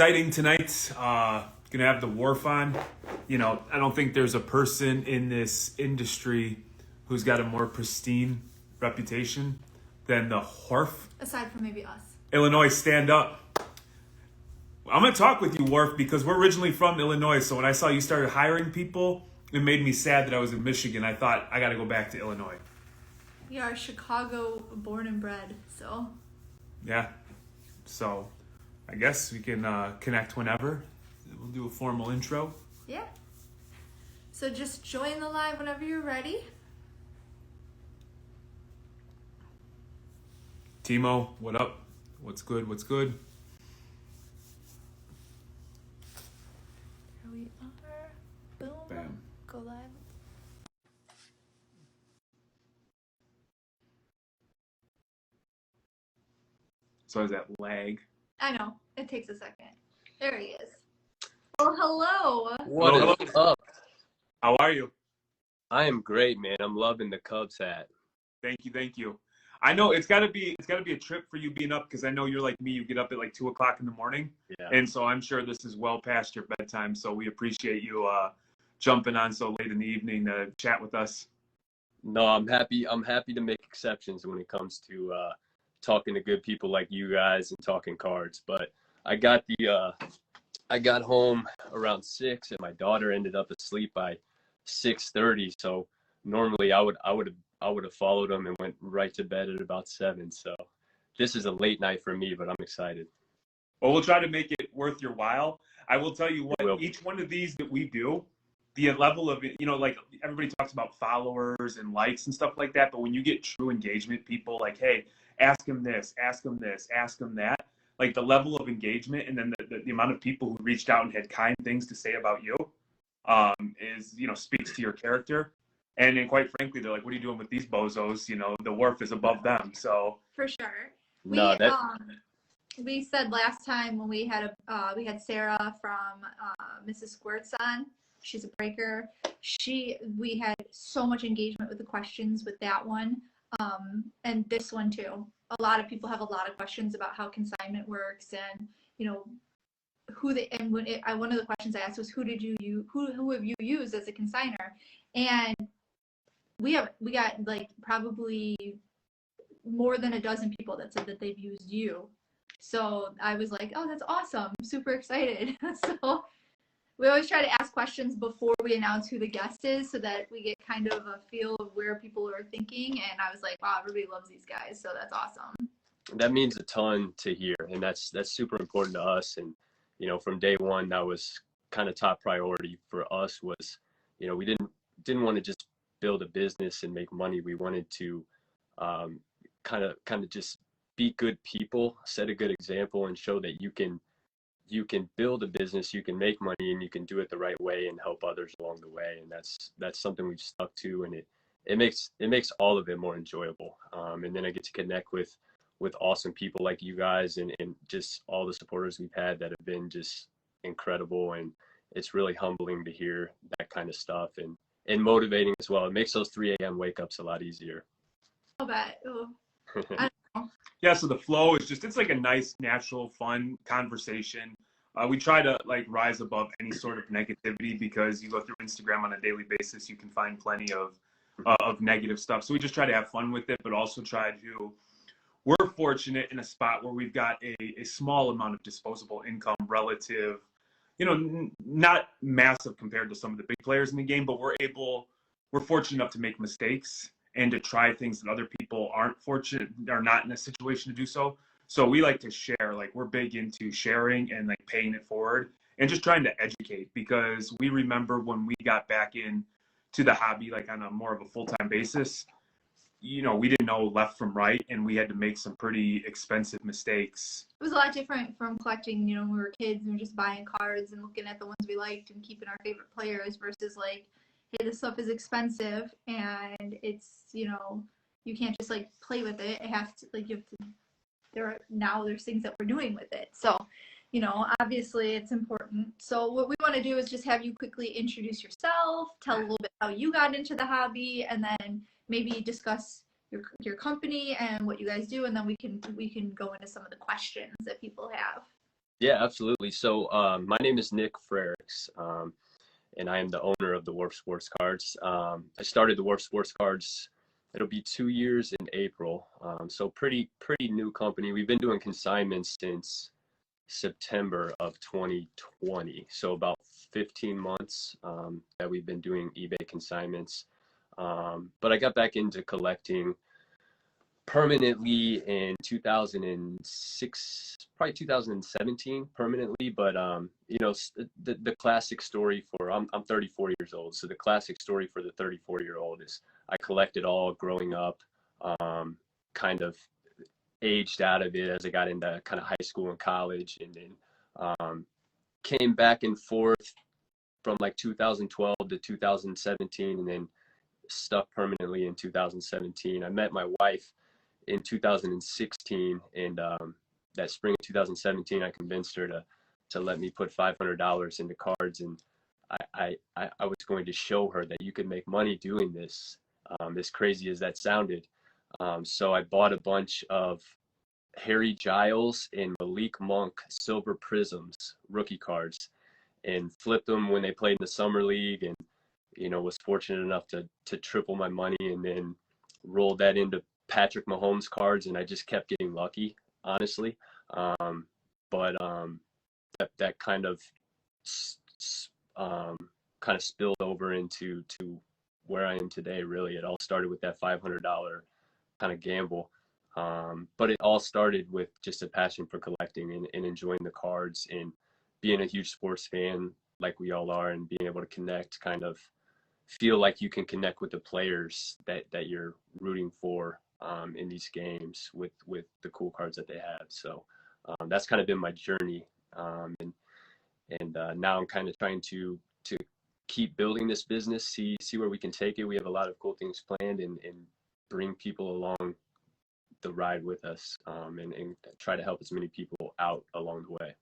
exciting tonight. Gonna have the Wharf on. You know, I don't think there's a person in this industry who's got a more pristine reputation than the Wharf. Aside from maybe us. Illinois, stand up. I'm gonna talk with you, Wharf, because we're originally from Illinois. So when I saw you started hiring people, it made me sad that I was in Michigan. I thought I got to go back to Illinois. We are Chicago born and bred, so. Yeah. So I guess we can connect whenever. We'll do a formal intro. Yeah. So just join the live whenever you're ready. Timo, what up? What's good? What's good? Here we are. Boom. Bam. Go live. So is that lag? I know. It takes a second. There he is. Well, hello. Hello. What is up? How are you? I am great, man. I'm loving the Cubs hat. Thank you, thank you. I know it's gotta be a trip for you being up because I know you're like me. You get up at like 2:00 in the morning, Yeah. and so I'm sure this is well past your bedtime. So we appreciate you jumping on so late in the evening to chat with us. No, I'm happy. I'm happy to make exceptions when it comes to talking to good people like you guys and talking cards. But I got home around 6, and my daughter ended up asleep by 6:30. So normally I would have followed them and went right to bed at about 7. So this is a late night for me, but I'm excited. Well, we'll try to make it worth your while. I will tell you Will. what, each one of these that we do, the level of it, you know, like everybody talks about followers and likes and stuff like that. But when you get true engagement, people like, hey, ask him this, ask him this, ask him that. Like the level of engagement and then the amount of people who reached out and had kind things to say about you is, you know, speaks to your character. And then quite frankly, they're like, what are you doing with these bozos? You know, the Wharf is above them. So For sure. No, We said last time when we had Sarah from Mrs. Squirts on. She's a breaker. We had so much engagement with the questions with that one, and this one too. A lot of people have a lot of questions about how consignment works, and you know one of the questions I asked was who have you used as a consigner, and we got like probably more than a dozen people that said that they've used you. So I was like, oh, that's awesome. I'm super excited. So we always try to ask questions before we announce who the guest is so that we get kind of a feel of where people are thinking. And I was like, wow, everybody loves these guys. So that's awesome. that means a ton to hear, and that's super important to us. And you know, from day one, that was kind of top priority for us. Was, you know, we didn't want to just build a business and make money. We wanted to kind of just be good people, set a good example, and show that you can build a business, you can make money, and you can do it the right way and help others along the way. And that's something we've stuck to, and it makes all of it more enjoyable. And then I get to connect with awesome people like you guys and just all the supporters we've had that have been just incredible. And it's really humbling to hear that kind of stuff and motivating as well. It makes those 3 a.m. wake ups a lot easier. I'll bet. I don't know. yeah, so the flow is just, it's like a nice, natural, fun conversation. We try to like rise above any sort of negativity because you go through Instagram on a daily basis, you can find plenty of negative stuff. So we just try to have fun with it, but also we're fortunate in a spot where we've got a small amount of disposable income relative, you know, not massive compared to some of the big players in the game, but we're fortunate enough to make mistakes and to try things that other people aren't not in a situation to do so. So we like to share, like we're big into sharing and like paying it forward and just trying to educate, because we remember when we got back into the hobby, like on a more of a full-time basis, you know, we didn't know left from right and we had to make some pretty expensive mistakes. It was a lot different from collecting, you know, when we were kids and just buying cards and looking at the ones we liked and keeping our favorite players versus like, hey, this stuff is expensive and it's, you know, you can't just like play with it. It has to, like, there's things that we're doing with it. So, you know, obviously it's important. So what we want to do is just have you quickly introduce yourself, tell a little bit how you got into the hobby, and then maybe discuss your company and what you guys do, and then we can go into some of the questions that people have. Yeah, absolutely. So my name is Nick Frerichs, and I am the owner of the Wharf Sports Cards. I started the Wharf Sports Cards. It'll be 2 years in April. So pretty new company. We've been doing consignments since September of 2020. So about 15 months that we've been doing eBay consignments. But I got back into collecting permanently in 2006, probably 2017 permanently. But the classic story for I'm 34 years old, so the classic story for the 34-year-old is I collected all growing up, kind of aged out of it as I got into kind of high school and college, and then came back and forth from like 2012 to 2017, and then stuck permanently in 2017. I met my wife in 2016, and that spring of 2017, I convinced her to let me put $500 into cards, and I was going to show her that you could make money doing this, as crazy as that sounded. So I bought a bunch of Harry Giles and Malik Monk silver prisms rookie cards and flipped them when they played in the summer league, and was fortunate enough to triple my money, and then rolled that into Patrick Mahomes cards, and I just kept getting lucky, honestly. But that kind of spilled over into where I am today. Really, it all started with that $500 kind of gamble. But it all started with just a passion for collecting and enjoying the cards and being a huge sports fan like we all are, and being able to connect, kind of feel like you can connect with the players that you're rooting for in these games with the cool cards that they have. So that's kind of been my journey. And now I'm kind of trying to keep building this business, see where we can take it. We have a lot of cool things planned, and bring people along the ride with us, and try to help as many people out along the way.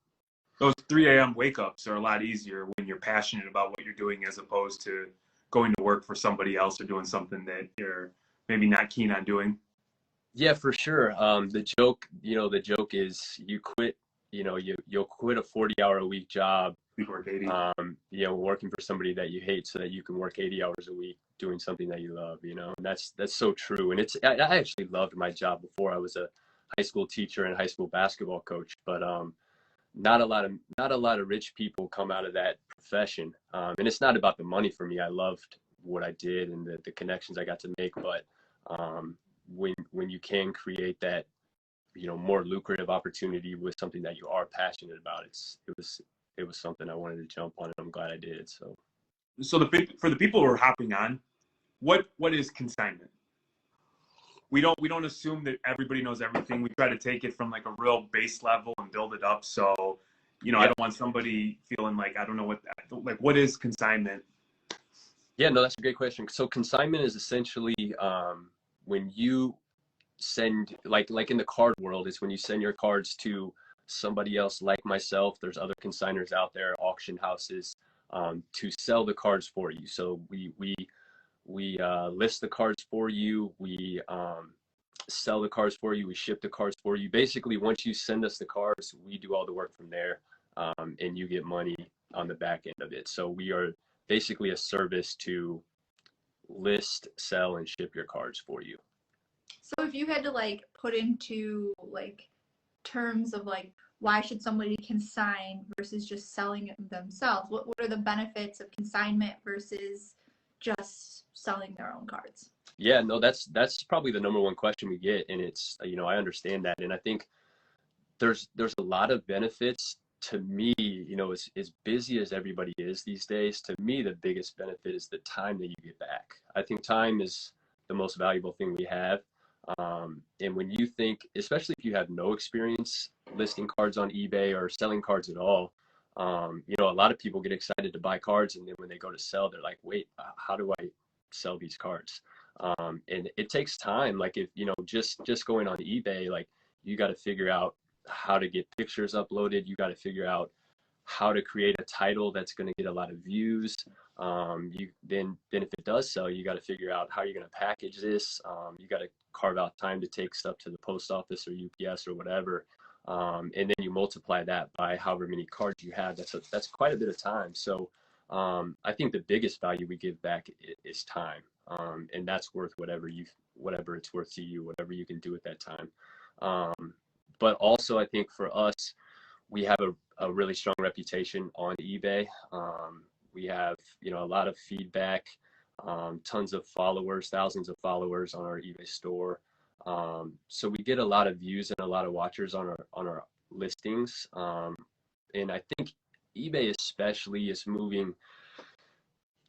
Those 3 a.m. wake ups are a lot easier when you're passionate about what you're doing, as opposed to going to work for somebody else or doing something that you're maybe not keen on doing. Yeah, for sure. The joke is you quit, you'll quit a 40-hour-a-week job, We work 80. working for somebody that you hate so that you can work 80 hours a week doing something that you love, and that's so true. And I actually loved my job before. I was a high school teacher and high school basketball coach, but not a lot of rich people come out of that profession. And it's not about the money for me. I loved what I did and the connections I got to make, but when you can create that more lucrative opportunity with something that you are passionate about, it was something I wanted to jump on, and I'm glad I did. So for the people who are hopping on, what is consignment? We don't assume that everybody knows everything. We try to take it from like a real base level and build it up. So, I don't want somebody feeling like, I don't know what is consignment? Yeah, no, that's a great question. So consignment is essentially when you send, like in the card world, is when you send your cards to somebody else like myself. There's other consigners out there, auction houses, to sell the cards for you. So we list the cards for you. We sell the cards for you. We ship the cards for you. Basically, once you send us the cards, we do all the work from there, and you get money on the back end of it. So we are basically a service to list, sell, and ship your cards for you. So if you had to like put into like terms of like why should somebody consign versus just selling it themselves, what are the benefits of consignment versus just selling their own cards? Yeah, no, that's probably the number one question we get, and it's I understand that, and I think there's a lot of benefits. To me, as busy as everybody is these days, to me the biggest benefit is the time that you get back. I think time is the most valuable thing we have. And when you think, especially if you have no experience listing cards on eBay or selling cards at all, a lot of people get excited to buy cards, and then when they go to sell, they're like, wait, how do I sell these cards? And it takes time. Like if, just going on eBay, like you got to figure out how to get pictures uploaded. You got to figure out how to create a title that's going to get a lot of views. Then if it does sell, you got to figure out how you're going to package this. You got to carve out time to take stuff to the post office or UPS or whatever. And then you multiply that by however many cards you have. That's quite a bit of time. So I think the biggest value we give back is time, and that's worth whatever it's worth to you, whatever you can do with that time. But also, I think for us, we have a really strong reputation on eBay. We have, a lot of feedback, tons of followers, thousands of followers on our eBay store. So we get a lot of views and a lot of watchers on our listings. And I think eBay especially is moving.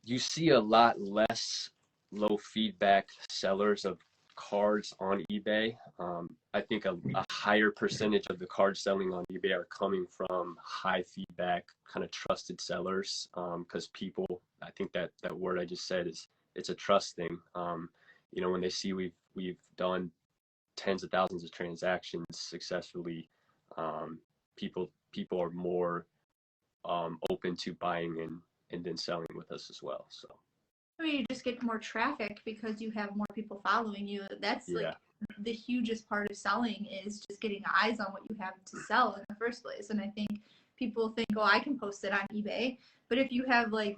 You see a lot less low feedback sellers of cards on eBay. I think a higher percentage of the cards selling on eBay are coming from high feedback, kind of trusted sellers. Because people, I think that word I just said it's a trust thing. When they see we've done tens of thousands of transactions successfully, people are more open to buying and then selling with us as well. So I mean, you just get more traffic because you have more people following you. That's like the hugest part of selling, is just getting eyes on what you have to sell in the first place. And I think people think, oh, I can post it on eBay. But if you have like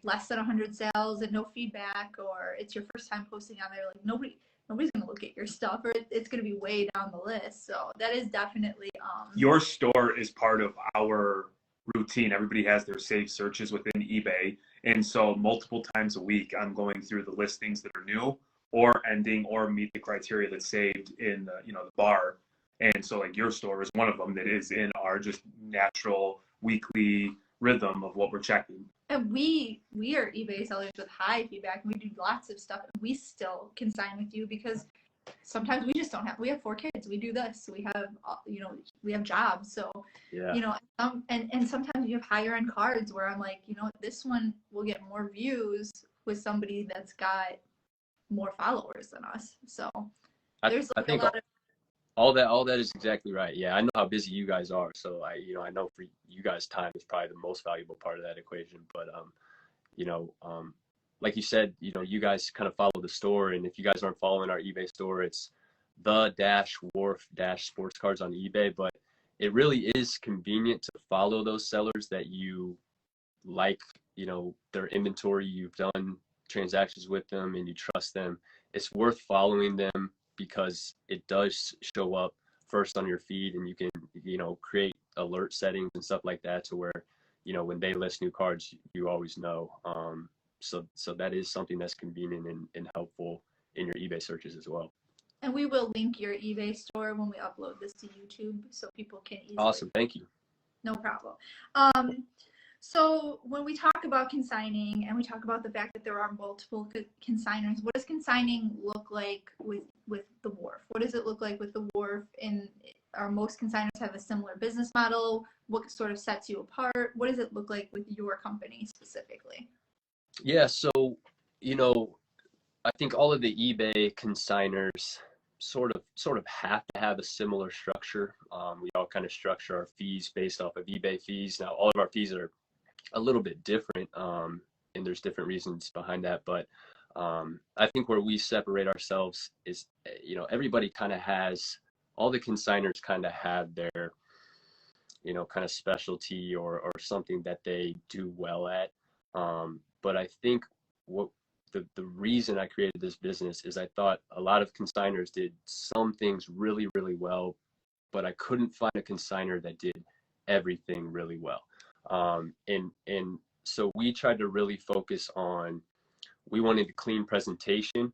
less than 100 sales and no feedback, or it's your first time posting on there, like nobody's going to look at your stuff, or it's going to be way down the list. So that is definitely your store is part of our routine. Everybody has their saved searches within eBay, and so multiple times a week I'm going through the listings that are new or ending or meet the criteria that's saved in the bar. And so like your store is one of them that is in our just natural weekly rhythm of what we're checking. And we are eBay sellers with high feedback. We do lots of stuff, and we still consign with you because sometimes we have 4 kids. We do this. We have, we have jobs. So, and sometimes you have higher end cards where I'm like, this one will get more views with somebody that's got more followers than us. So there's I think a lot of all that is exactly right. Yeah, I know how busy you guys are. So I know for you guys, time is probably the most valuable part of that equation. But like you said, you guys kind of follow the store, and if you guys aren't following our eBay store, it's the-Wharf Sports Cards on eBay. But it really is convenient to follow those sellers that you like, their inventory, you've done transactions with them and you trust them. It's worth following them because it does show up first on your feed, and you can, create alert settings and stuff like that to where, when they list new cards, you always know. So that is something that's convenient and helpful in your eBay searches as well. And we will link your eBay store when we upload this to YouTube so people can easily. Awesome. Thank you. No problem. So when we talk about consigning and we talk about the fact that there are multiple consigners, what does consigning look like with the Wharf? What does it look like with the Wharf? And are most consigners have a similar business model? What sort of sets you apart? What does it look like with your company specifically? Yeah, so, I think all of the eBay consigners sort of have to have a similar structure. We all kind of structure our fees based off of eBay fees. Now, all of our fees are a little bit different, and there's different reasons behind that. But I think where we separate ourselves is, everybody kind of has, all the consigners kind of have their, kind of specialty or something that they do well at. But I think what the reason I created this business is I thought a lot of consigners did some things really, really well, but I couldn't find a consigner that did everything really well. And so we tried to really focus on, we wanted a clean presentation.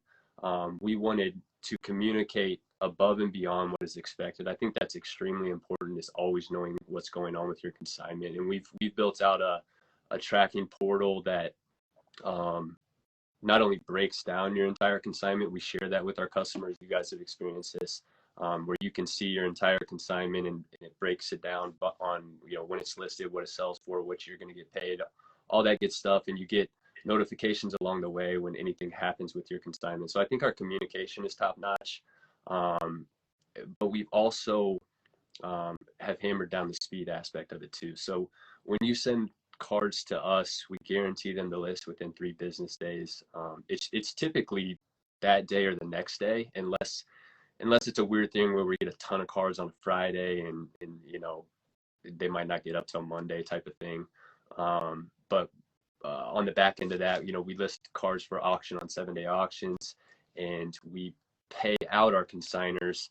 We wanted to communicate above and beyond what is expected. I think that's extremely important, is always knowing what's going on with your consignment. And we've built out a tracking portal that not only breaks down your entire consignment, we share that with our customers. You guys have experienced this, where you can see your entire consignment and it breaks it down on, when it's listed, what it sells for, what you're going to get paid, all that good stuff. And you get notifications along the way when anything happens with your consignment. So I think our communication is top notch. But we've also have hammered down the speed aspect of it too. So when you send cards to us, we guarantee them the list within 3 business days. It's typically that day or the next day, unless unless it's a weird thing where we get a ton of cards on Friday and you know, they might not get up till Monday type of thing. But on the back end of that, you know, we list cards for auction on 7-day auctions, and we pay out our consigners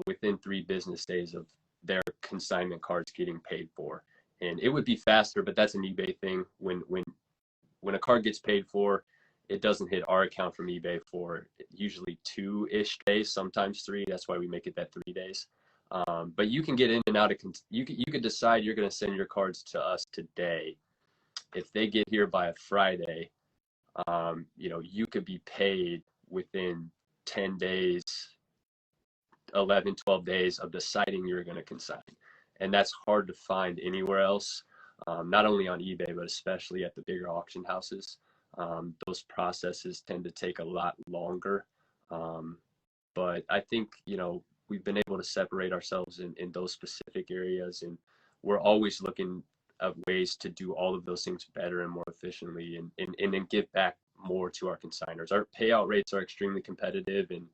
within 3 business days of their consignment cards getting paid for. And it would be faster, but that's an eBay thing. When a card gets paid for, it doesn't hit our account from eBay for usually 2-ish days, sometimes 3. That's why we make it that 3 days. But you can get in and out of, you could decide you're going to send your cards to us today. If they get here by a Friday, you know, you could be paid within 10 days, 11, 12 days of deciding you're going to consign. And that's hard to find anywhere else, not only on eBay, but especially at the bigger auction houses. Those processes tend to take a lot longer. But I think, you know, we've been able to separate ourselves in those specific areas, and we're always looking at ways to do all of those things better and more efficiently, and then give back more to our consigners. Our payout rates are extremely competitive and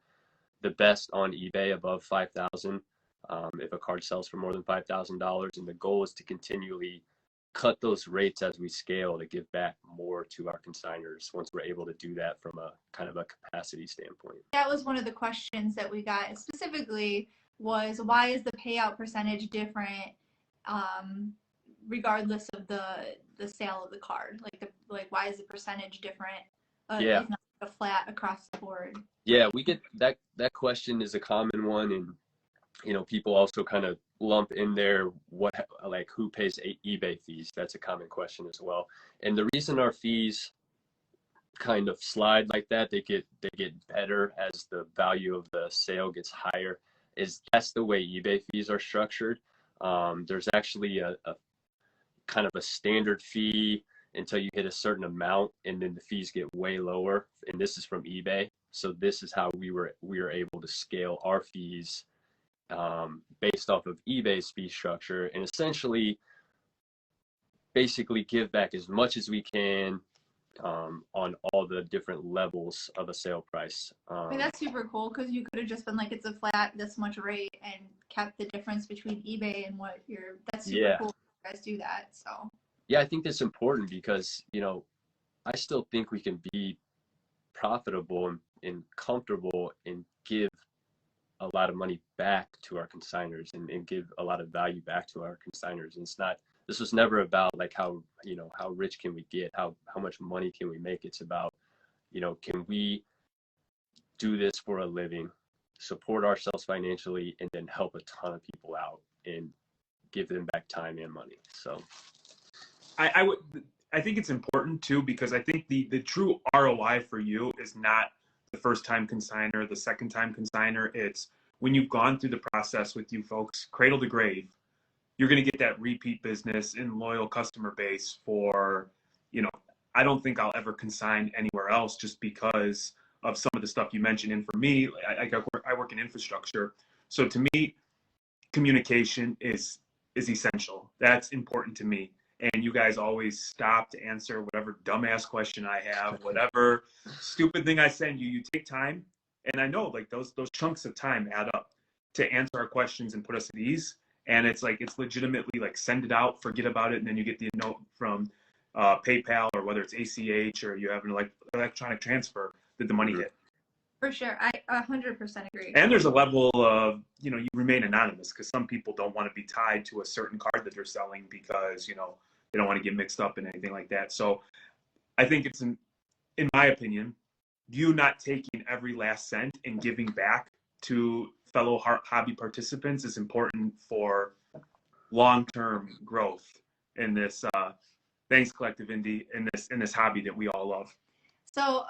the best on eBay above 5,000. If a card sells for more than $5,000, and the goal is to continually cut those rates as we scale to give back more to our consigners once we're able to do that from a kind of a capacity standpoint. That was one of the questions that we got specifically, was why is the payout percentage different regardless of the sale of the card? Like why is the percentage different? Yeah. It's not like a flat across the board. Yeah, we get that question is a common one, and you know, people also kind of lump in there like who pays eBay fees. That's a common question as well. And the reason our fees kind of slide like that, they get better as the value of the sale gets higher, is that's the way eBay fees are structured. There's actually a kind of a standard fee until you hit a certain amount, and then the fees get way lower. And this is from eBay. So this is how we were able to scale our fees based off of eBay's fee structure, and essentially basically give back as much as we can on all the different levels of a sale price. I mean, that's super cool, because you could have just been like, it's a flat this much rate, and kept the difference between eBay and what that's super cool. You guys do that. So yeah, I think that's important because, you know, I still think we can be profitable and comfortable and give a lot of money back to our consigners and give a lot of value back to our consigners. And this was never about like how rich can we get, how much money can we make. It's about, you know, can we do this for a living, support ourselves financially, and then help a ton of people out and give them back time and money. So I think it's important too, because I think the true ROI for you is not the first time consigner, the second time consigner. It's when you've gone through the process with you folks, cradle to grave, you're going to get that repeat business and loyal customer base for, you know, I don't think I'll ever consign anywhere else just because of some of the stuff you mentioned. And for me, I work in infrastructure. So to me, communication is essential. That's important to me. And you guys always stop to answer whatever dumbass question I have, whatever stupid thing I send you. You take time, and I know like those chunks of time add up to answer our questions and put us at ease. And it's like it's legitimately like send it out, forget about it, and then you get the note from PayPal or whether it's ACH or you have an electronic transfer that the money hit. For sure, I 100% agree. And there's a level of, you know, you remain anonymous because some people don't want to be tied to a certain card that they're selling because, you know, they don't want to get mixed up in anything like that. So I think it's, in my opinion, you not taking every last cent and giving back to fellow hobby participants is important for long-term growth in this, thanks Collective Indie, in this hobby that we all love. So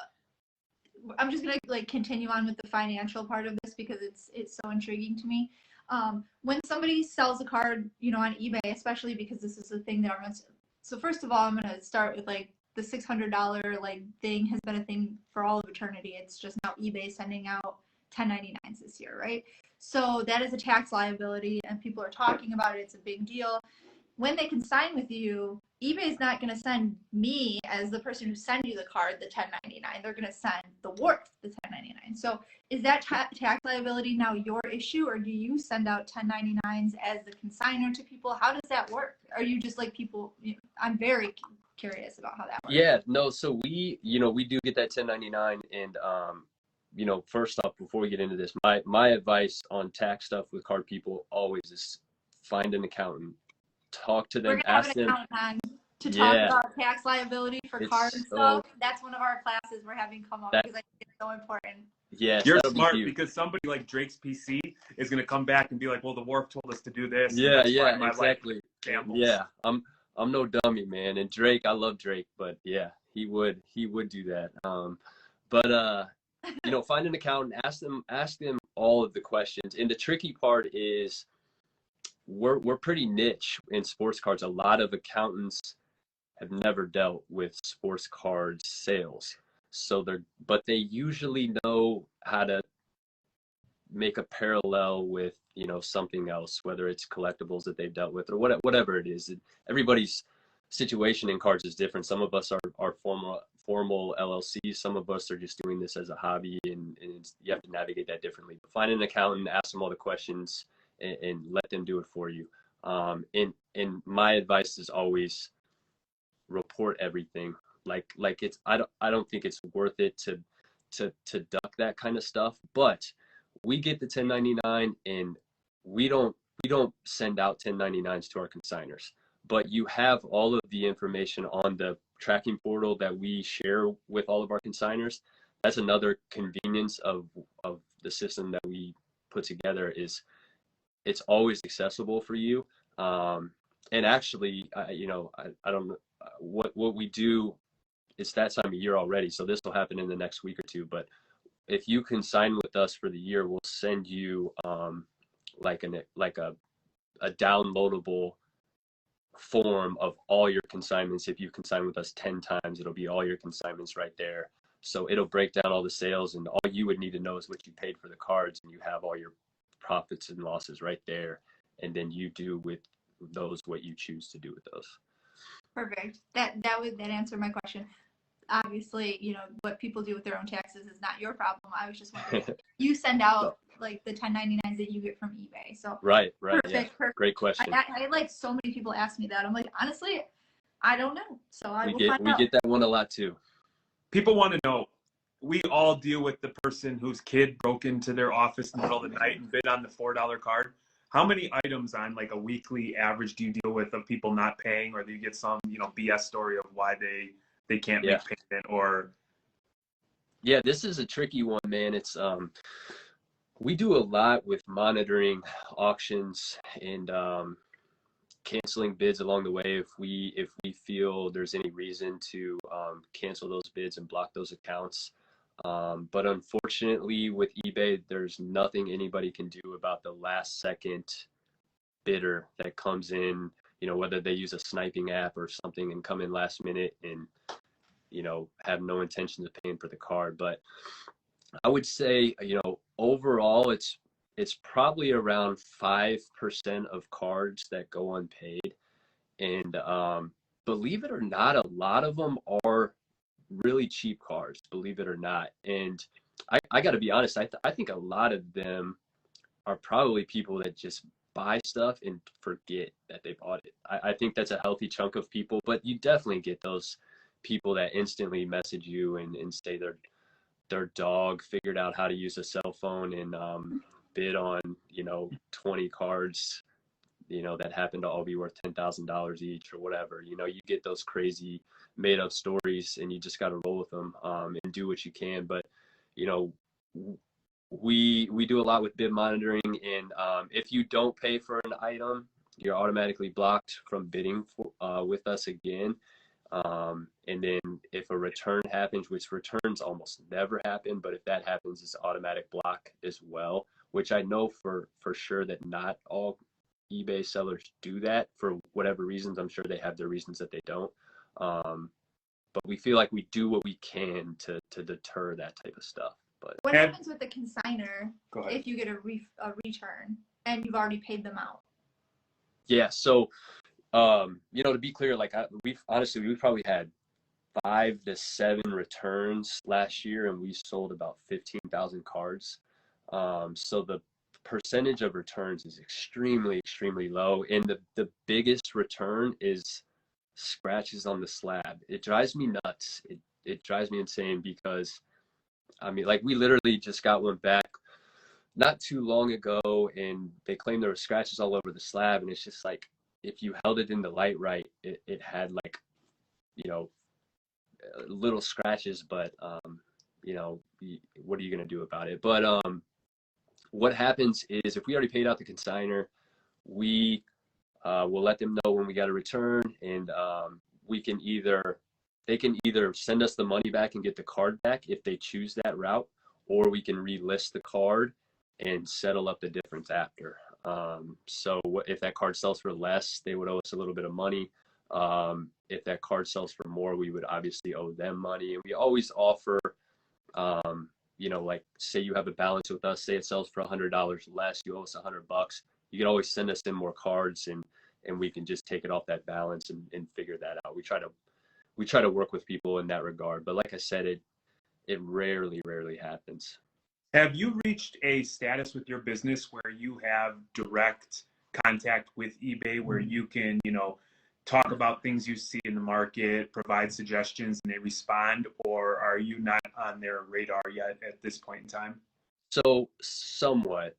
I'm just gonna like continue on with the financial part of this because it's so intriguing to me. When somebody sells a card, you know, on eBay, especially because this is a thing that everyone's. So first of all, I'm gonna start with like the $600 like thing has been a thing for all of eternity. It's just now eBay sending out 1099s this year, right? So that is a tax liability, and people are talking about it. It's a big deal. When they consign with you, eBay's not going to send me as the person who sends you the card the 1099. They're going to send the Wharf the 1099. So is that tax liability now your issue, or do you send out 1099s as the consignor to people? How does that work? Are you just like people? I'm very curious about how that works. Yeah, no. So we do get that 1099, and first off, before we get into this, my advice on tax stuff with card people always is find an accountant, talk to them, We're gonna have ask an them. accountant on to talk about tax liability for card so, stuff. That's one of our classes we're having come up because I think it's so important. Yes, you're smart because somebody like Drake's PC is going to come back and be like, well, the Wharf told us to do this. Yeah, exactly. Yeah, I'm no dummy, man. And Drake, I love Drake, but yeah, he would do that. Find an accountant, ask them all of the questions. And the tricky part is we're pretty niche in sports cards. A lot of accountants have never dealt with sports cards sales. So but they usually know how to make a parallel with, something else, whether it's collectibles that they've dealt with or whatever it is. Everybody's situation in cards is different. Some of us are formal LLCs. Some of us are just doing this as a hobby, and you have to navigate that differently. But find an accountant, ask them all the questions, and let them do it for you. And my advice is always report everything. Like it's I don't think it's worth it to duck that kind of stuff. But we get the 1099, and we don't send out 1099s to our consigners. But you have all of the information on the tracking portal that we share with all of our consigners. That's another convenience of the system that we put together, is it's always accessible for you. And actually, I don't know what we do. It's that time of year already, so this will happen in the next week or two. But if you consign with us for the year, we'll send you like a downloadable form of all your consignments. If you consign with us 10 times, it'll be all your consignments right there. So it'll break down all the sales, and all you would need to know is what you paid for the cards, and you have all your profits and losses right there. And then you do with those what you choose to do with those. Perfect. That answered my question. Obviously, what people do with their own taxes is not your problem. I was just wondering, you send out like the 1099s that you get from eBay. So right. Perfect, Yeah. perfect. Great question. I like so many people ask me that. I'm like, honestly, I don't know. So we get that one a lot too. People want to know. We all deal with the person whose kid broke into their office in the middle of the night and bid on the $4 card. How many items on like a weekly average do you deal with of people not paying, or do you get some, BS story of why they can't make payment? Or this is a tricky one, man. It's we do a lot with monitoring auctions and canceling bids along the way if we feel there's any reason to cancel those bids and block those accounts. But unfortunately with eBay, there's nothing anybody can do about the last second bidder that comes in, whether they use a sniping app or something and come in last minute and, have no intention of paying for the card. But I would say, overall, it's probably around 5% of cards that go unpaid. And believe it or not, a lot of them are really cheap cards, believe it or not. And I got to be honest, I think a lot of them are probably people that just buy stuff and forget that they bought it. I think that's a healthy chunk of people, but you definitely get those people that instantly message you and say their dog figured out how to use a cell phone and bid on 20 cards that happen to all be worth $10,000 each or whatever. You get those crazy made up stories, and you just got to roll with them and do what you can. But we do a lot with bid monitoring, and if you don't pay for an item, you're automatically blocked from bidding with us again. And then if a return happens, which returns almost never happen, but if that happens, it's automatic block as well, which I know for sure that not all eBay sellers do that for whatever reasons. I'm sure they have their reasons that they don't. But we feel like we do what we can to deter that type of stuff. But what happens with the consignor if you get a return and you've already paid them out? Yeah, so To be clear, like we've probably had 5 to 7 returns last year, and we sold about 15,000 cards. So the percentage of returns is extremely, extremely low. And the biggest return is scratches on the slab. It drives me nuts. It drives me insane because, I mean, like we literally just got one back not too long ago, and they claimed there were scratches all over the slab. And it's just like, if you held it in the light right, it had like, little scratches, but what are you going to do about it? But what happens is if we already paid out the consignor, we will let them know when we got a return, and they can either send us the money back and get the card back if they choose that route, or we can relist the card and settle up the difference after. So if that card sells for less, they would owe us a little bit of money. If that card sells for more, we would obviously owe them money. And we always offer, like say you have a balance with us, say it sells for $100 less, you owe us $100. You can always send us in more cards, and we can just take it off that balance and figure that out. We try to work with people in that regard, but like I said, it rarely happens. Have you reached a status with your business where you have direct contact with eBay, where you can, talk about things you see in the market, provide suggestions, and they respond, or are you not on their radar yet at this point in time? So somewhat,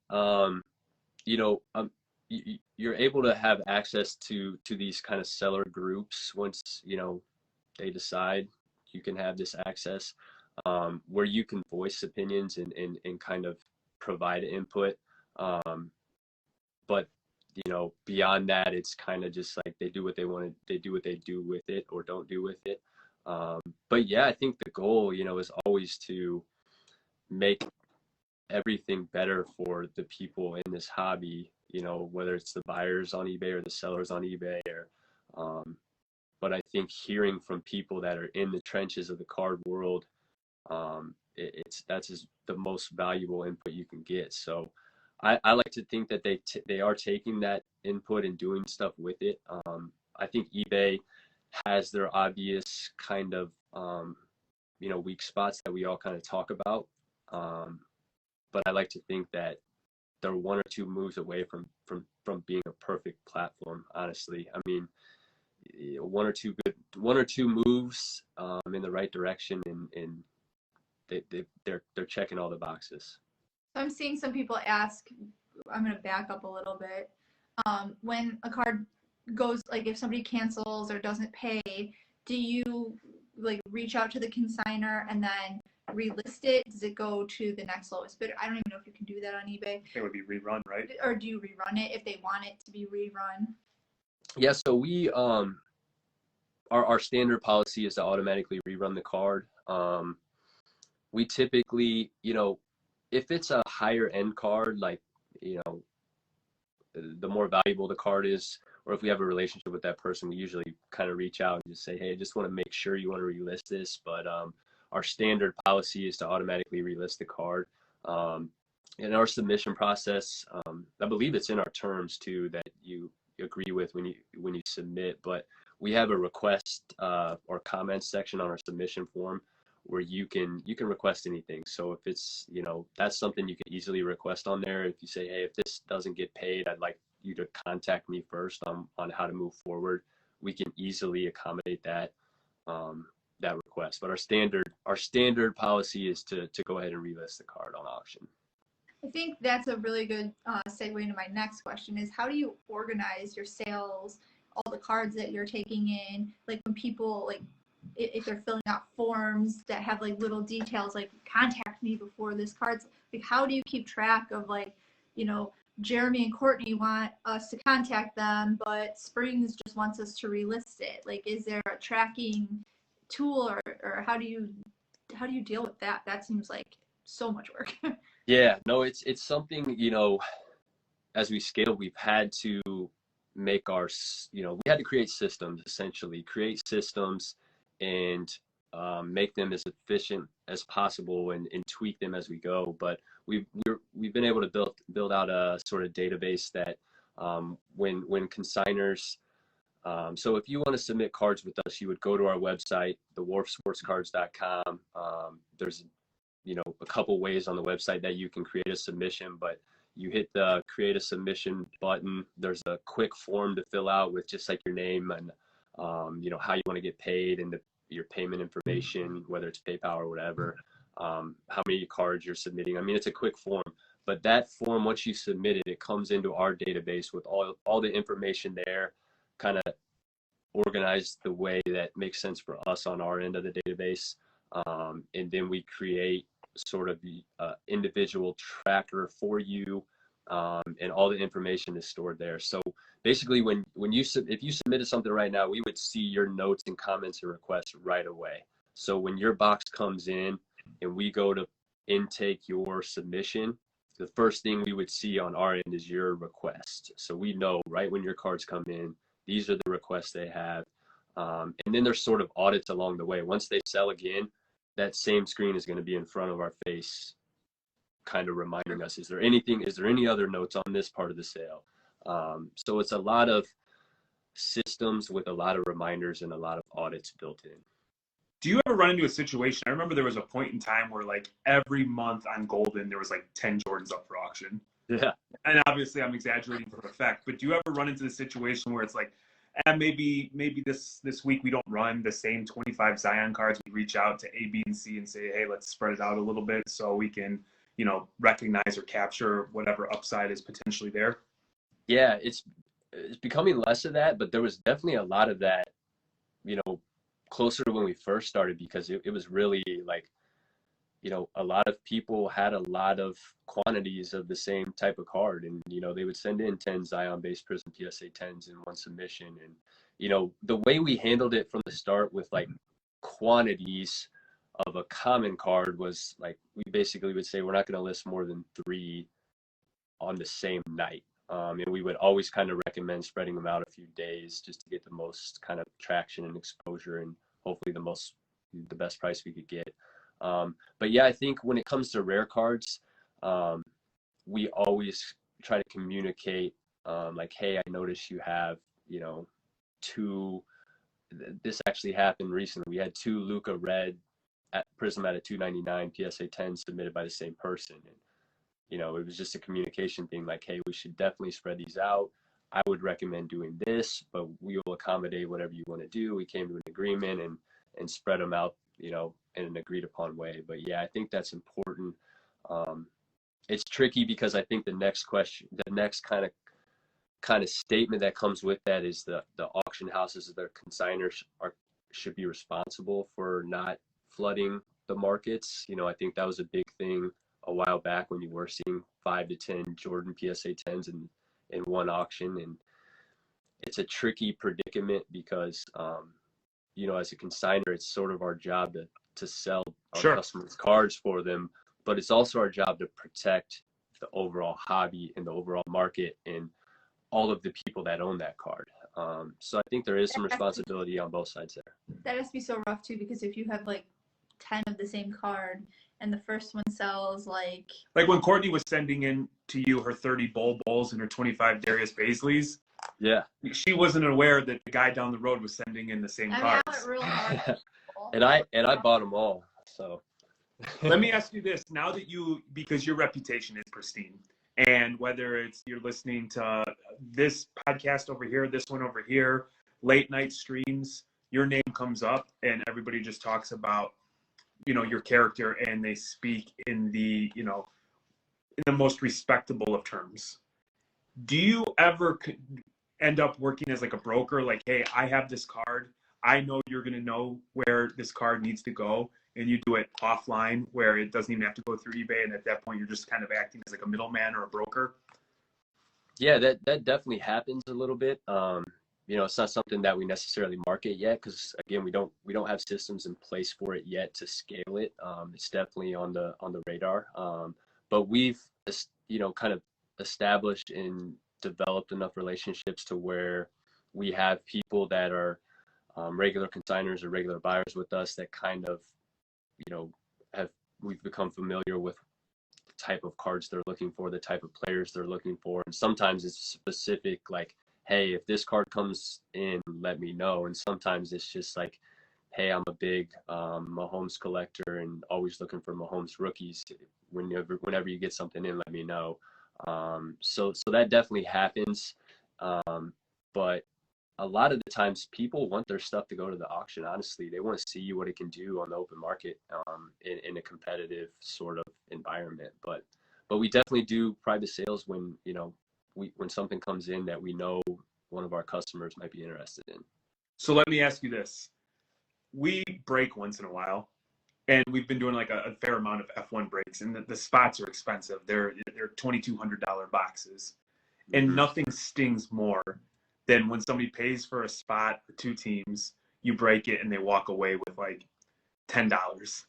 you're able to have access to these kind of seller groups once, they decide you can have this access, where you can voice opinions and kind of provide input. But beyond that, it's kind of just like they do what they want to, they do what they do with it or don't do with it. But yeah, I think the goal, is always to make everything better for the people in this hobby, whether it's the buyers on eBay or the sellers on eBay, but I think hearing from people that are in the trenches of the card world, that's the most valuable input you can get. So I like to think that they are taking that input and doing stuff with it. I think eBay has their obvious kind of weak spots that we all kind of talk about, but I like to think that they're 1 or 2 moves away from being a perfect platform. Honestly, I mean, 1 or 2 moves in the right direction, and they're checking all the boxes. I'm seeing some people ask, I'm going to back up a little bit. When a card goes, like if somebody cancels or doesn't pay, do you like reach out to the consignor and then relist it? Does it go to the next lowest bidder? I don't even know if you can do that on eBay. It would be rerun, right? Or do you rerun it if they want it to be rerun? Yeah, so we our standard policy is to automatically rerun the card. We typically, if it's a higher end card, like, the more valuable the card is, or if we have a relationship with that person, we usually kind of reach out and just say, hey, I just want to make sure you want to relist this. But our standard policy is to automatically relist the card. In our submission process, I believe it's in our terms too that you agree with when you submit, but we have a request or comments section on our submission form where you can request anything. So if it's, that's something you can easily request on there. If you say, hey, if this doesn't get paid, I'd like you to contact me first on how to move forward, we can easily accommodate that request. But our standard policy is to go ahead and relist the card on auction. I think that's a really good segue into my next question is, how do you organize your sales, all the cards that you're taking in? Like when people, like if they're filling out forms that have like little details, like contact me before this card's, like how do you keep track of, like, Jeremy and Courtney want us to contact them, but Springs just wants us to relist it? Like, is there a tracking tool, or how do you deal with that? That seems like so much work. Yeah, no, it's something, as we scale, we've had to make we had to create systems, essentially create systems and make them as efficient as possible and tweak them as we go. But we've been able to build out a sort of database that when consigners So if you want to submit cards with us, you would go to our website, the wharfsportscards.com. There's, a couple ways on the website that you can create a submission, but you hit the create a submission button. There's a quick form to fill out with just like your name and, how you want to get paid and your payment information, whether it's PayPal or whatever, how many cards you're submitting. I mean, it's a quick form, but that form, once you submit it, it comes into our database with all the information there, kind of organized the way that makes sense for us on our end of the database. And then we create sort of the individual tracker for you, and all the information is stored there. So basically, if you submitted something right now, we would see your notes and comments and requests right away. So when your box comes in and we go to intake your submission, the first thing we would see on our end is your request. So we know right when your cards come in, these are the requests they have. And then there's sort of audits along the way. Once they sell again, that same screen is going to be in front of our face, kind of reminding us, is there any other notes on this part of the sale? So it's a lot of systems with a lot of reminders and a lot of audits built in. Do you ever run into a situation? I remember there was a point in time where like every month on Golden, there was like 10 Jordans up for auction. Yeah. And obviously I'm exaggerating for effect, but do you ever run into the situation where it's like, maybe this week we don't run the same 25 Zion cards. We reach out to A, B, and C and say, hey, let's spread it out a little bit so we can, recognize or capture whatever upside is potentially there? Yeah, it's becoming less of that, but there was definitely a lot of that, closer to when we first started, because it was really like, a lot of people had a lot of quantities of the same type of card, and they would send in 10 Zion based Prism PSA 10s in one submission. And the way we handled it from the start with like quantities of a common card was like, we basically would say we're not going to list more than 3 on the same night. And we would always kind of recommend spreading them out a few days just to get the most kind of traction and exposure, and hopefully the best price we could get. But yeah, I think when it comes to rare cards, we always try to communicate, like, hey, I noticed you have, 2, this actually happened recently. We had 2 Luca Red at Prism at a $2.99 PSA 10 submitted by the same person. And, it was just a communication thing, like, hey, we should definitely spread these out. I would recommend doing this, but we will accommodate whatever you want to do. We came to an agreement and spread them out, in an agreed upon way. But yeah, I think that's important. It's tricky because I think the next kind of statement that comes with that is the auction houses, their consigners should be responsible for not flooding the markets. I think that was a big thing a while back when you were seeing 5 to 10 Jordan PSA 10s in one auction. And it's a tricky predicament because, as a consigner, it's sort of our job to sell our Sure. customers cards for them, but it's also our job to protect the overall hobby and the overall market and all of the people that own that card. So I think there is some responsibility on both sides there. That has to be so rough too, because if you have like 10 of the same card and the first one sells like when Courtney was sending in to you her 30 Bol Bols and her 25 Darius Baisleys, yeah, she wasn't aware that the guy down the road was sending in the same cards. I went real hard. and I bought them all. So let me ask you this: now that because your reputation is pristine, and whether it's you're listening to this podcast over here, this one over here, late night streams, your name comes up and everybody just talks about your character, and they speak in the in the most respectable of terms. Do you ever end up working as like a broker, like, hey, I have this card, I know you're going to know where this card needs to go, and you do it offline where it doesn't even have to go through eBay, and at that point you're just kind of acting as like a middleman or a broker? Yeah, that definitely happens a little bit. It's not something that we necessarily market yet because, again, we don't have systems in place for it yet to scale it. It's definitely on the radar. But we've kind of established and developed enough relationships to where we have people that are regular consigners or regular buyers with us that kind of we've become familiar with the type of cards they're looking for, the type of players they're looking for, and sometimes it's specific, like, hey, if this card comes in, let me know. And sometimes it's just like, hey, I'm a big Mahomes collector and always looking for Mahomes rookies. Whenever you get something in, let me know. So that definitely happens. But a lot of the times people want their stuff to go to the auction. Honestly, they want to see what it can do on the open market, in a competitive sort of environment. But we definitely do private sales when, when something comes in that we know one of our customers might be interested in. So let me ask you this. We break once in a while, and we've been doing like a fair amount of F1 breaks, and the spots are expensive. They're $2,200 boxes, and Mm-hmm. nothing stings more than when somebody pays for a spot for two teams, you break it, and they walk away with like $10.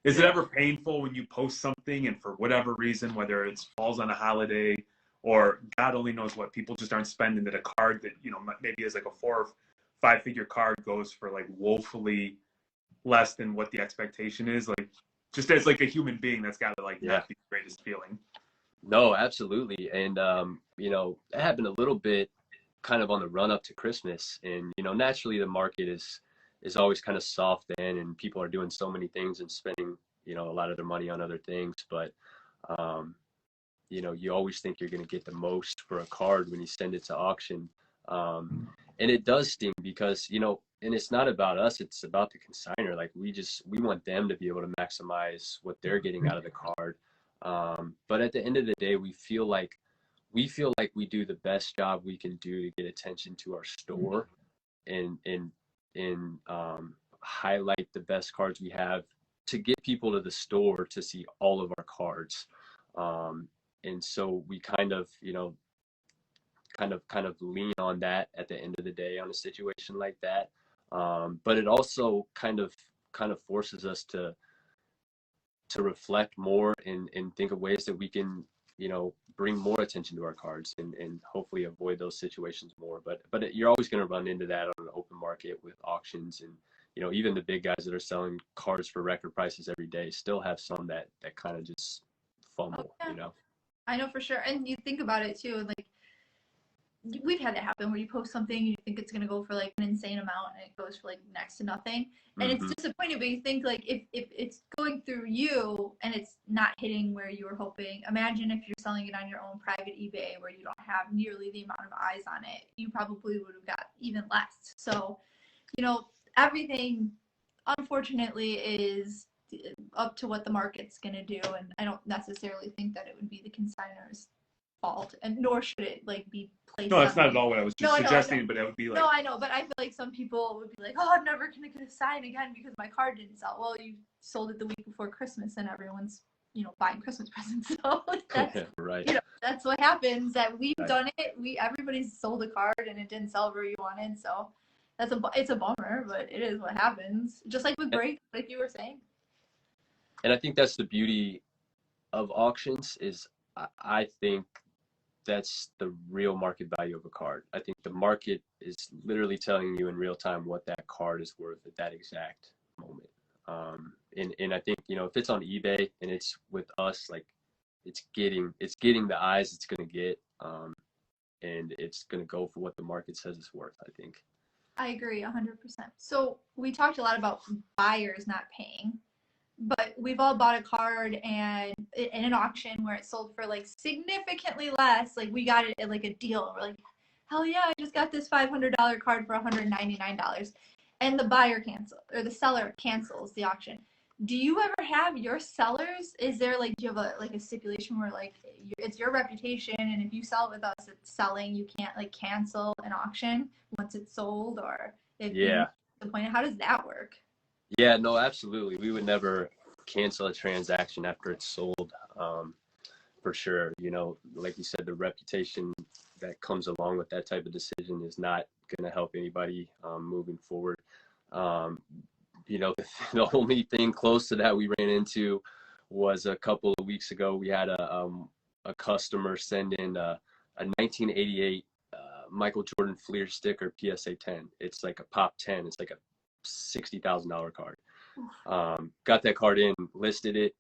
Is it ever painful when you post something and for whatever reason, whether it falls on a holiday or God only knows what, people just aren't spending, that a card that, maybe is like a 4 or 5 figure card goes for like woefully less than what the expectation is? Like, just as like a human being, that's got to like not be the greatest feeling. No, absolutely. And, it happened a little bit kind of on the run up to Christmas. And, naturally the market is always kind of soft then, and people are doing so many things and spending, a lot of their money on other things. But, you always think you're going to get the most for a card when you send it to auction. And it does sting because, and it's not about us, it's about the consignor. Like we want them to be able to maximize what they're getting out of the card. But at the end of the day, we feel like we do the best job we can do to get attention to our store and highlight the best cards we have to get people to the store to see all of our cards. And so we kind of lean on that at the end of the day on a situation like that. But it also kind of forces us to reflect more and think of ways that we can, bring more attention to our cards and hopefully avoid those situations more. But you're always going to run into that on an open market with auctions, and, even the big guys that are selling cards for record prices every day still have some that kind of just fumble, I know for sure. And you think about it too, like we've had that happen where you post something and you think it's going to go for like an insane amount and it goes for like next to nothing. And it's disappointing, but you think like if it's going through you and it's not hitting where you were hoping, imagine if you're selling it on your own private eBay where you don't have nearly the amount of eyes on it, you probably would have got even less. So, everything unfortunately is up to what the market's going to do. And I don't necessarily think that it would be the consignor's fault, and nor should it like be placed. No, that's not at all what I was just suggesting, but it would be like. No, I know, but I feel like some people would be like, "Oh, I'm never gonna get a sign again because my card didn't sell." Well, you sold it the week before Christmas, and everyone's buying Christmas presents. So that's right. That's what happens. That we've done it. Everybody's sold a card and it didn't sell where you wanted. So it's a bummer, but it is what happens. Just like with break, like you were saying. And I think that's the beauty of auctions is I think that's the real market value of a card. I think the market is literally telling you in real time what that card is worth at that exact moment. And I think, if it's on eBay and it's with us, like it's getting the eyes it's going to get, and it's going to go for what the market says it's worth, I think. I agree 100%. So we talked a lot about buyers not paying. But we've all bought a card and in an auction where it sold for like significantly less. Like we got it at like a deal. We're like, hell yeah, I just got this $500 card for $199. And the the seller cancels the auction. Do you ever have your sellers? Is there like, do you have a stipulation where like it's your reputation and if you sell with us, it's selling, you can't like cancel an auction once it's sold, or if you disappointed? How does that work? Yeah, no, absolutely. We would never cancel a transaction after it's sold, for sure. Like you said, the reputation that comes along with that type of decision is not going to help anybody moving forward. The only thing close to that we ran into was a couple of weeks ago. We had a customer send in a 1988 Michael Jordan Fleer sticker PSA 10. It's like a pop 10. It's like a $60,000 card. Got that card in, listed it,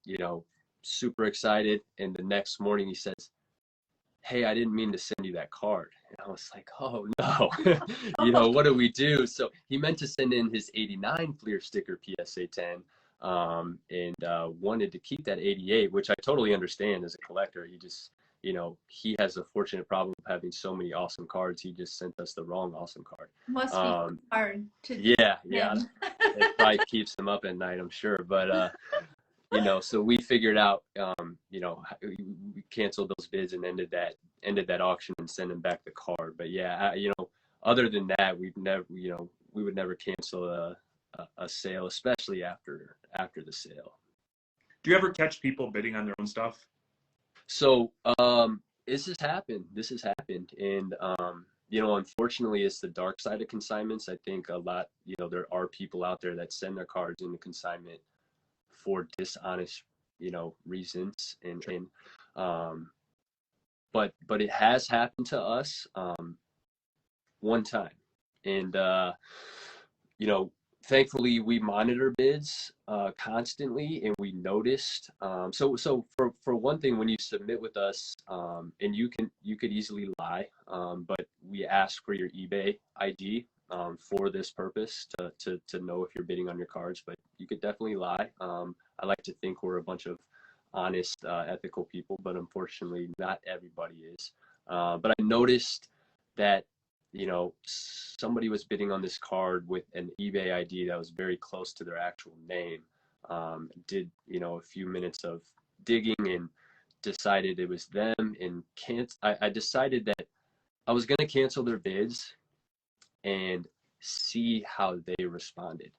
super excited. And the next morning he says, hey, I didn't mean to send you that card. And I was like, oh no, you know, what do we do? So he meant to send in his 89 Fleer sticker PSA 10, and wanted to keep that 88, which I totally understand as a collector. He just, you know, he has a fortunate problem of having so many awesome cards. He just sent us the wrong awesome card. Must be hard to Yeah. him. It probably keeps him up at night, I'm sure. But you know, so we figured out, you know, we canceled those bids and ended that auction and sent him back the card. But yeah, you know, other than that, we've never, you know, we would never cancel a sale, especially after the sale. Do you ever catch people bidding on their own stuff? So this has happened. And you know, unfortunately, it's the dark side of consignments. I think a lot, you know, there are people out there that send their cards into consignment for dishonest, you know, reasons, and but it has happened to us one time, and you know, thankfully we monitor bids constantly, and we noticed. So for one thing, when you submit with us, and you could easily lie, but we ask for your eBay ID for this purpose to know if you're bidding on your cards, but you could definitely lie. I like to think we're a bunch of honest, ethical people, but unfortunately not everybody is. But I noticed that, you know, somebody was bidding on this card with an eBay ID that was very close to their actual name. Did, you know, a few minutes of digging and decided it was them, and I decided that I was going to cancel their bids and see how they responded,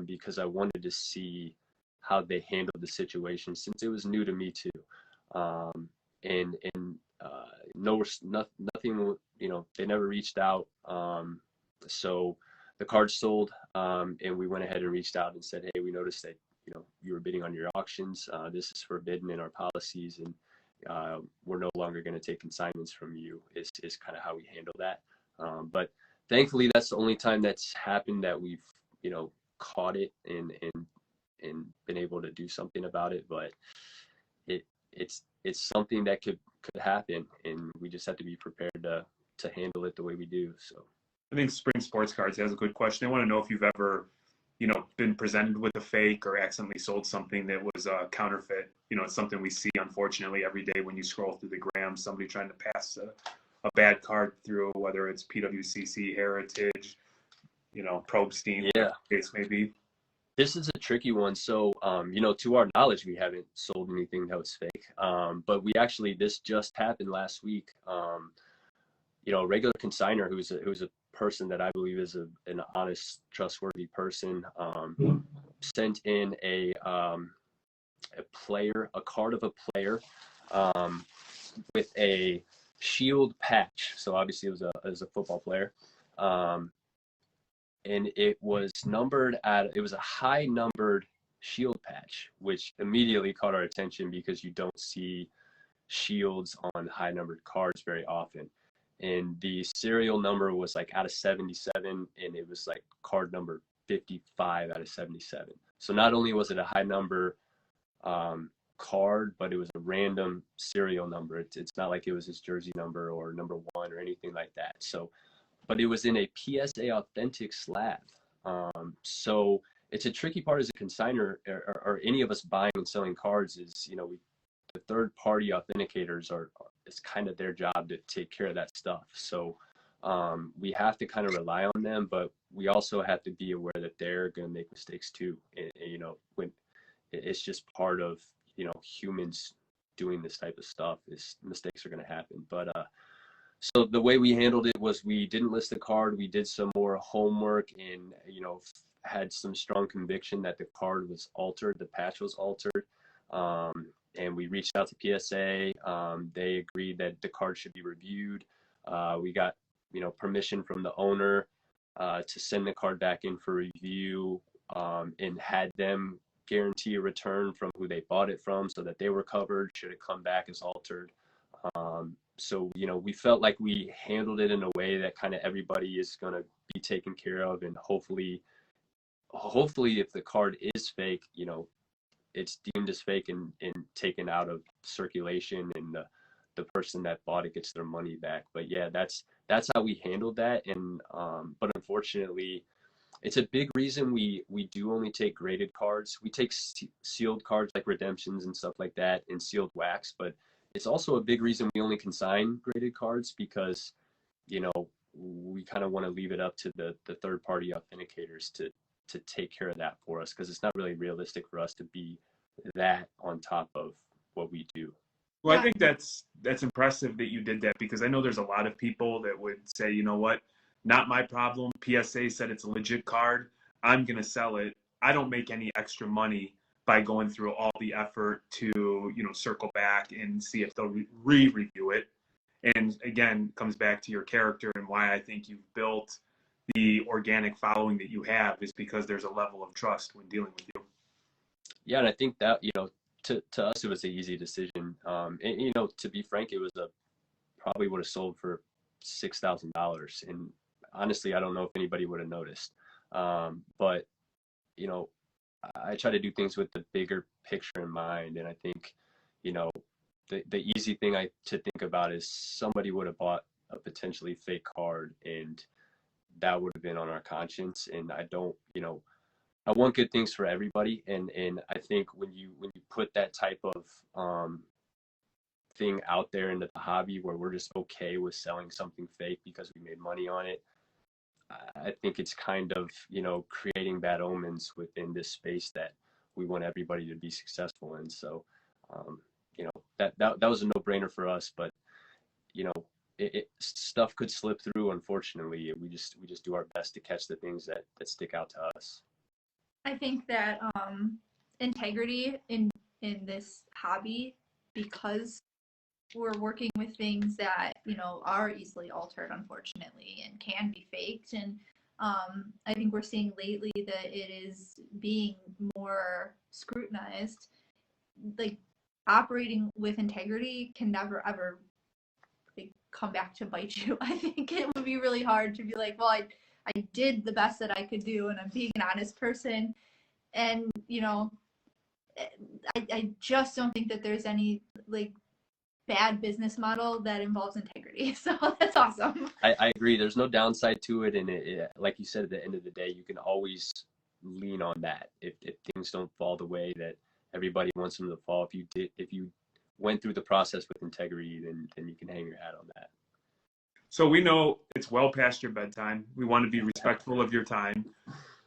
because I wanted to see how they handled the situation, since it was new to me too. And nothing, you know, they never reached out. So the card sold, and we went ahead and reached out and said, hey, we noticed that, you know, you were bidding on your auctions. This is forbidden in our policies, and we're no longer going to take consignments from you, is kind of how we handle that. But thankfully, that's the only time that's happened that we've, you know, caught it and been able to do something about it. But it's something that could happen, and we just have to be prepared to handle it the way we do. So I think Spring Sports Cards has a good question. They want to know if you've ever, you know, been presented with a fake or accidentally sold something that was a counterfeit. You know, it's something we see, unfortunately, every day when you scroll through the gram, somebody trying to pass a bad card through, whether it's PWCC, Heritage, you know, Probstein, whatever the case may be. This is a tricky one. So, you know, to our knowledge, we haven't sold anything that was fake. But we actually, this just happened last week. You know, a regular consigner who's a person that I believe is an honest, trustworthy person, sent in a card of a player, with a shield patch. So obviously it was a football player. And it was a high numbered shield patch, which immediately caught our attention because you don't see shields on high numbered cards very often. And the serial number was like out of 77, and it was like card number 55 out of 77. So not only was it a high number card, but it was a random serial number. It's not like it was his jersey number or number 1 or anything like that. So, but it was in a PSA authentic slab. So it's a tricky part as a consigner, or any of us buying and selling cards, is, you know, the third party authenticators it's kind of their job to take care of that stuff. So we have to kind of rely on them, but we also have to be aware that they're going to make mistakes too. And, you know, when it's just part of, you know, humans doing this type of stuff, is mistakes are going to happen. But so the way we handled it was we didn't list the card. We did some more homework, and, you know, had some strong conviction that the card was altered, the patch was altered. And we reached out to PSA. They agreed that the card should be reviewed. We got, you know, permission from the owner to send the card back in for review, and had them guarantee a return from who they bought it from, so that they were covered should it come back as altered. So, you know, we felt like we handled it in a way that kind of everybody is going to be taken care of, and hopefully if the card is fake, you know, it's deemed as fake and taken out of circulation, and the the person that bought it gets their money back. But yeah, that's how we handled that. And but unfortunately, it's a big reason we do only take graded cards. We take sealed cards like redemptions and stuff like that, and sealed wax. But it's also a big reason we only consign graded cards, because we kind of want to leave it up to the third party authenticators to take care of that for us, because it's not really realistic for us to be that on top of what we do. Well, I think that's impressive that you did that, because I know there's a lot of people that would say, you know what, not my problem. PSA said it's a legit card. I'm going to sell it. I don't make any extra money by going through all the effort to, circle back and see if they'll re-review it. And again, comes back to your character, and why I think you've built the organic following that you have is because there's a level of trust when dealing with you. Yeah, and I think that, to us, it was an easy decision. And, to be frank, it was probably would have sold for $6,000. And honestly, I don't know if anybody would have noticed. But, I try to do things with the bigger picture in mind. And I think, the easy thing to think about is somebody would have bought a potentially fake card, and that would have been on our conscience. And I don't, I want good things for everybody. And I think when you put that type of thing out there into the hobby, where we're just okay with selling something fake because we made money on it, I think it's kind of, creating bad omens within this space that we want everybody to be successful in. So, that was a no-brainer for us. But, stuff could slip through, unfortunately. We just do our best to catch the things that stick out to us. I think that integrity in this hobby, because we're working with things that are easily altered, unfortunately, and can be faked. And I think we're seeing lately that it is being more scrutinized. Like, operating with integrity can never ever come back to bite you. I think it would be really hard to be like, well, I did the best that I could do, and I'm being an honest person. And I just don't think that there's any bad business model that involves integrity. So that's awesome. I agree. There's no downside to it. And it, like you said, at the end of the day, you can always lean on that. If things don't fall the way that everybody wants them to fall, if you went through the process with integrity, then you can hang your hat on that. So we know it's well past your bedtime. We want to be respectful of your time.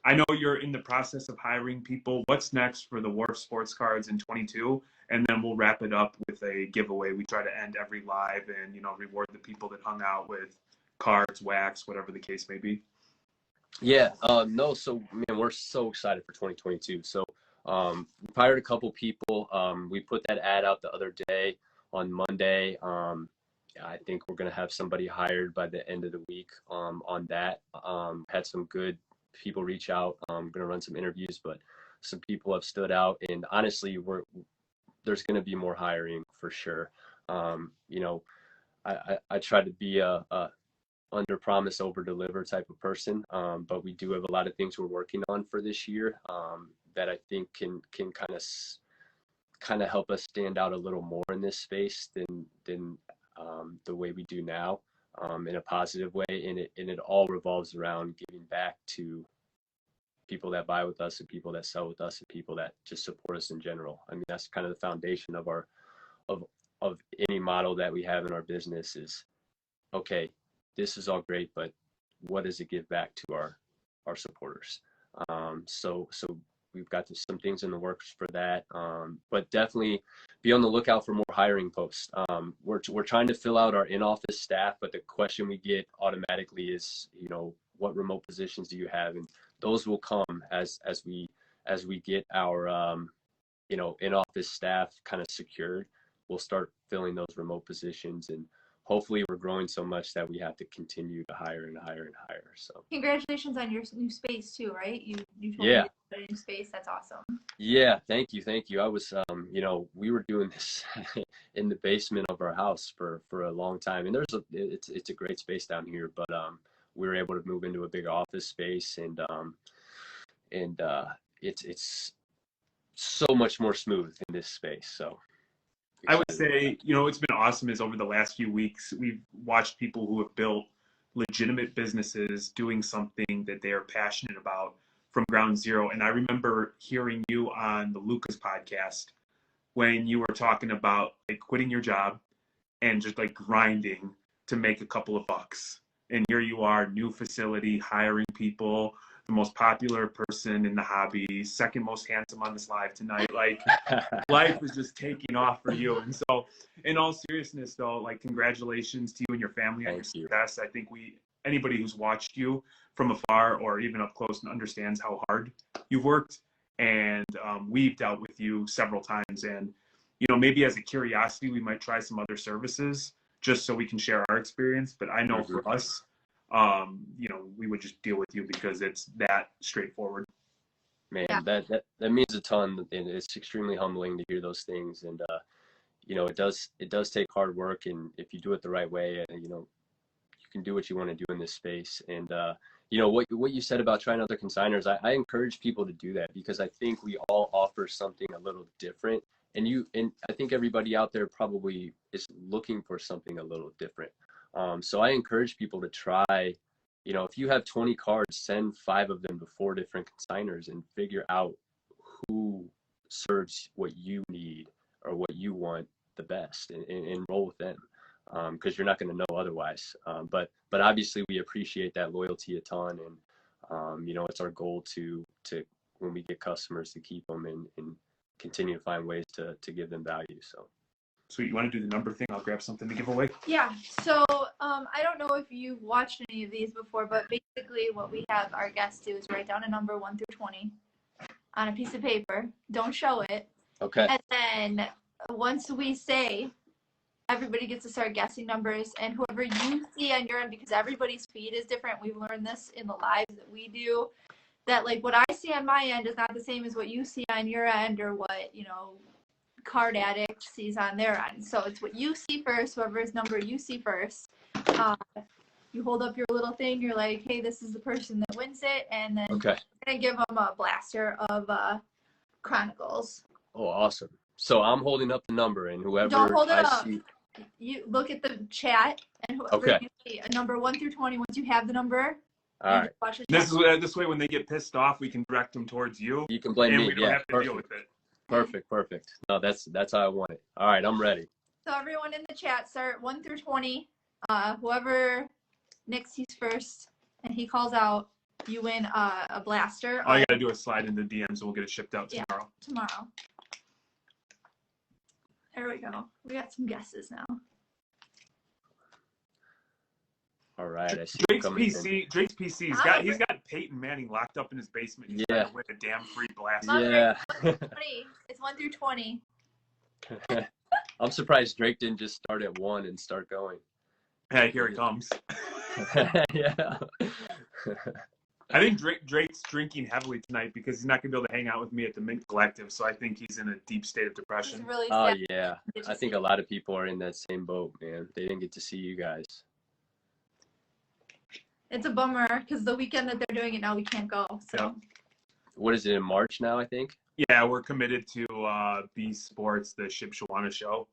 I know you're in the process of hiring people. What's next for the Wharf Sports Cards in 22? And then we'll wrap it up with a giveaway. We try to end every live and, reward the people that hung out with cards, wax, whatever the case may be. Yeah, no, so, man, we're so excited for 2022. So we hired a couple people. We put that ad out the other day on Monday. I think we're going to have somebody hired by the end of the week on that. Had some good people reach out. I'm going to run some interviews, but some people have stood out. And honestly, there's going to be more hiring for sure. I try to be a under promise, over deliver type of person. But we do have a lot of things we're working on for this year that I think can kind of help us stand out a little more in this space than the way we do now, in a positive way. And it all revolves around giving back to people that buy with us and people that sell with us and people that just support us in general. I mean, that's kind of the foundation of of any model that we have in our business is, okay, this is all great, but what does it give back to our supporters? So we've got some things in the works for that, but definitely be on the lookout for more hiring posts. We're trying to fill out our in-office staff, but the question we get automatically is, what remote positions do you have? And those will come as we get our in-office staff kind of secured. We'll start filling those remote positions, and hopefully we're growing so much that we have to continue to hire and hire and hire. So congratulations on your new space too, right? You told me yeah. you put a new space. That's awesome. Yeah, thank you. I was we were doing this in the basement of our house for a long time, and it's a great space down here, but we were able to move into a bigger office space, and it's so much more smooth in this space. So I would excited about say, it's been awesome is over the last few weeks, we've watched people who have built legitimate businesses doing something that they are passionate about from ground zero. And I remember hearing you on the Lucas podcast when you were talking about like quitting your job and just like grinding to make a couple of bucks. And here you are, new facility, hiring people, the most popular person in the hobby, second most handsome on this live tonight. Like that. life is just taking off for you. And so in all seriousness though, like congratulations to you and your family on your Thank you. success. I think anybody who's watched you from afar or even up close understands how hard you've worked. And we've dealt with you several times. And, maybe as a curiosity, we might try some other services just so we can share our experience. But I know for us, we would just deal with you because it's that straightforward. Man, that means a ton, and it's extremely humbling to hear those things. And it does take hard work, and if you do it the right way, you can do what you want to do in this space. And what you said about trying other consigners, I encourage people to do that because I think we all offer something a little different. And I think everybody out there probably is looking for something a little different. So I encourage people to try, if you have 20 cards, send 5 of them to 4 different consigners and figure out who serves what you need or what you want the best and roll with them. Because you're not going to know otherwise. But obviously we appreciate that loyalty a ton. And, it's our goal to when we get customers to keep them and continue to find ways to give them value. So. Sweet. You want to do the number thing? I'll grab something to give away. Yeah. So I don't know if you've watched any of these before, but basically what we have our guests do is write down a number 1 through 20 on a piece of paper. Don't show it. Okay. And then once we say, everybody gets to start guessing numbers, and whoever you see on your end, because everybody's feed is different. We've learned this in the lives that we do, that like what I see on my end is not the same as what you see on your end or what, Card Addict sees on their end. So it's what you see first, whoever's number you see first. You hold up your little thing, you're like, hey, this is the person that wins it, and then you're going to give them a blaster of Chronicles. Oh, awesome. So I'm holding up the number, and whoever Don't hold it up. see. You look at the chat, and whoever you see a number 1 through 20, once you have the number, all right. watch the chat. This way when they get pissed off, we can direct them towards you. You can blame me. We don't have to deal with it. Perfect. No, that's how I want it. All right, I'm ready. So everyone in the chat, start 1 through 20. Whoever Nick sees first, and he calls out, you win a blaster. All you got to do is slide in the DMs, and we'll get it shipped out tomorrow. Yeah, tomorrow. There we go. We got some guesses now. All right, I see. Drake's PC. He's got Peyton Manning locked up in his basement. He's trying to win a damn free blast. Yeah. It's 1 through 20. I'm surprised Drake didn't just start at 1 and start going. Hey, here he comes. Yeah. I think Drake's drinking heavily tonight because he's not gonna be able to hang out with me at the Mint Collective. So I think he's in a deep state of depression. It's really Oh sad. yeah, I think a lot of people are in that same boat, man. They didn't get to see you guys. It's a bummer because the weekend that they're doing it now, we can't go. So. Yeah. What is it, in March now, I think? Yeah, we're committed to B Sports, the Ship Shawana show.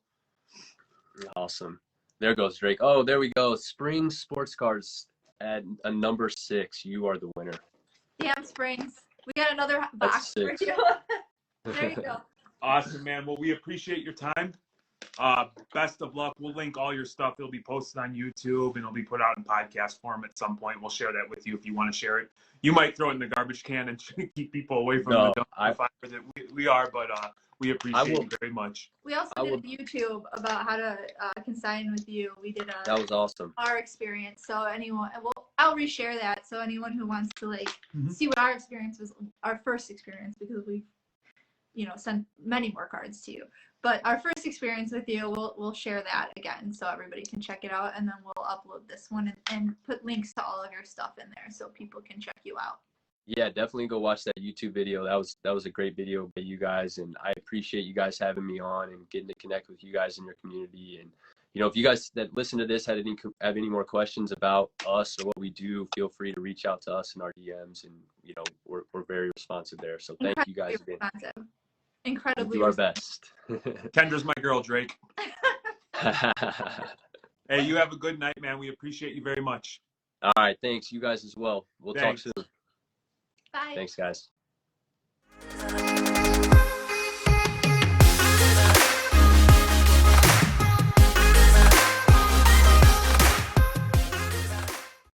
Awesome. There goes Drake. Oh, there we go. Spring Sports Cards at a number 6. You are the winner. Damn, Springs. We got another box for you. There you go. Awesome, man. Well, we appreciate your time. Best of luck. We'll link all your stuff. It'll be posted on YouTube and it'll be put out in podcast form at some point. We'll share that with you if you want to share it. You might throw it in the garbage can and keep people away from the fire that we are, but we appreciate you very much. We also did a YouTube about how to consign with you. We did that was awesome. Our experience. So I'll reshare that. So anyone who wants to see what our experience was, our first experience, because we've sent many more cards to you. But our first experience with you, we'll share that again so everybody can check it out, and then we'll upload this one and put links to all of your stuff in there so people can check you out. Yeah, definitely go watch that YouTube video. That was a great video by you guys, and I appreciate you guys having me on and getting to connect with you guys in your community. And if you guys that listen to this have any more questions about us or what we do, feel free to reach out to us in our DMs, and we're very responsive there. So thank you guys again. Incredibly. We'll do our best. Kendra's my girl, Drake. Hey, you have a good night, man. We appreciate you very much. All right, thanks. You guys as well. We'll Thanks. talk soon. Bye. Thanks, guys.